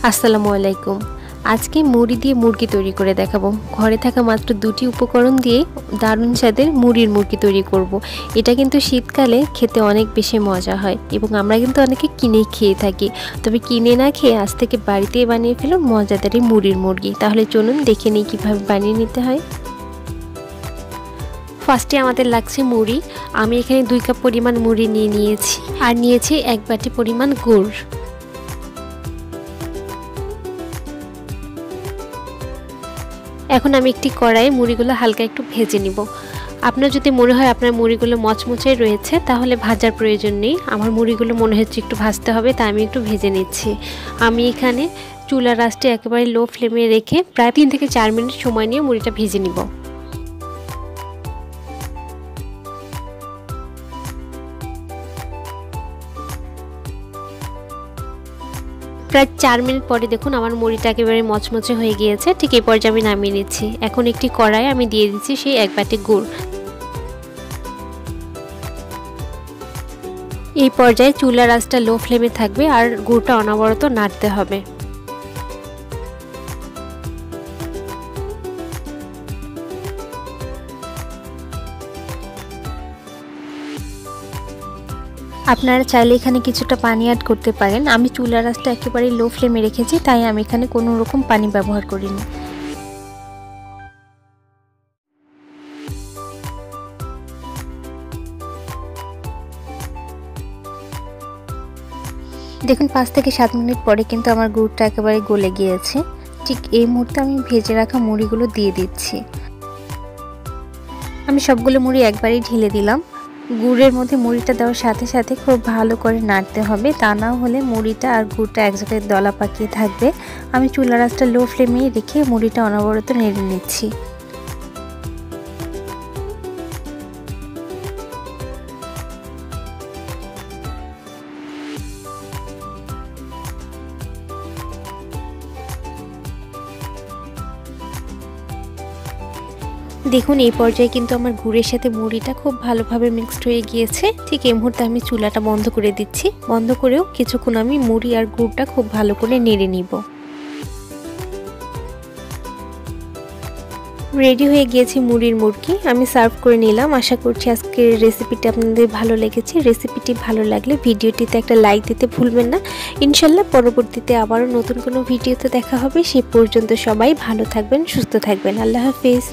আসসালামু আলাইকুম। আজকে মুড়ি দিয়ে মুরগি তৈরি করে দেখাবো। ঘরে থাকা মাত্র দুটি উপকরণ দিয়ে দারুণ স্বাদের মুড়ির মুরগি তৈরি করব। এটা কিন্তু শীতকালে খেতে অনেক বেশি মজা হয় এবং আমরা কিন্তু অনেকে কিনেই খেয়ে থাকি। তবে কিনে না খেয়ে আজ থেকে বাড়িতেই বানিয়ে ফেলুন মজাদার এই মুড়ির মুরগি। তাহলে চলুন দেখে নিই কীভাবে বানিয়ে নিতে হয়। ফার্স্টে আমাদের লাগছে মুড়ি। আমি এখানে 2 কাপ পরিমাণ মুড়ি নিয়েছি আর নিয়েছি 1 বাটি পরিমাণ গুড়। এখন আমি একটি কড়াইয়ে মুড়িগুলো হালকা একটু ভেজে নিব। আপনার যদি মনে হয় আপনার মুড়িগুলো মচমচে রয়েছে তাহলে ভাজার প্রয়োজন নেই। আমার মুড়িগুলো মনে হচ্ছে একটু ভাজতে হবে, তাই আমি একটু ভেজে নিচ্ছি। আমি এখানে চুলার আঁচটা একেবারে লো ফ্লেমে রেখে প্রায় 3 থেকে 4 মিনিট সময় নিয়ে মুড়িটা ভেজে নিব। প্রায় 4 মিনিট পরে দেখুন আমার মুড়িটা একেবারে মচমচে হয়ে গিয়েছে। ঠিক এই পর্যায়ে আমি নামিয়ে নিচ্ছি। এখন একটি কড়াইয়ে আমি দিয়ে দিচ্ছি সেই 1 বাটি গুড়। এই পর্যায়ে চুলার আঁচটা লো ফ্লেমে থাকবে আর গুড়টা অনবরত নাড়তে হবে। আপনারা চাইলে এখানে কিছুটা পানি অ্যাড করতে পারেন। আমি চুলার আঁচটা একেবারে লো ফ্লেমে রেখেছি, তাই আমি এখানে কোনো রকম পানি ব্যবহার করিনি। দেখুন 5 থেকে 7 মিনিট পরে কিন্তু আমার গুড়টা একেবারে গলে গিয়েছে। ঠিক এই মুহূর্তে আমি ভেজে রাখা মুড়িগুলো দিয়ে দিচ্ছি। আমি সবগুলো মুড়ি একবারেই ঢেলে দিলাম। গুড়ের মধ্যে মুড়িটা দেওয়ার সাথে সাথে খুব ভালো করে নাড়তে হবে, তা না হলে মুড়িটা আর গুড়টা এক জায়গায় দলা পাকিয়ে থাকবে। আমি চুলার আঁচটা লো ফ্লেমে রেখে মুড়িটা অনবরত নেড়ে নিচ্ছি। দেখুন এই পর্যায়ে কিন্তু আমার গুড়ের সাথে মুড়িটা খুব ভালোভাবে মিক্সড হয়ে গিয়েছে। ঠিক এই মুহূর্তে আমি চুলাটা বন্ধ করে দিচ্ছি। বন্ধ করেও কিছুক্ষণ আমি মুড়ি আর গুড়টা খুব ভালো করে নেড়ে নিব। রেডি হয়ে গিয়েছে মুড়ির মুরগি। আমি সার্ভ করে নিলাম। আশা করছি আজকের রেসিপিটি আপনাদের ভালো লেগেছে। রেসিপিটি ভালো লাগলে ভিডিওটিতে একটা লাইক দিতে ভুলবেন না। ইনশাল্লাহ পরবর্তীতে আবারও নতুন কোনো ভিডিওতে দেখা হবে। সে পর্যন্ত সবাই ভালো থাকবেন, সুস্থ থাকবেন। আল্লাহ হাফেজ।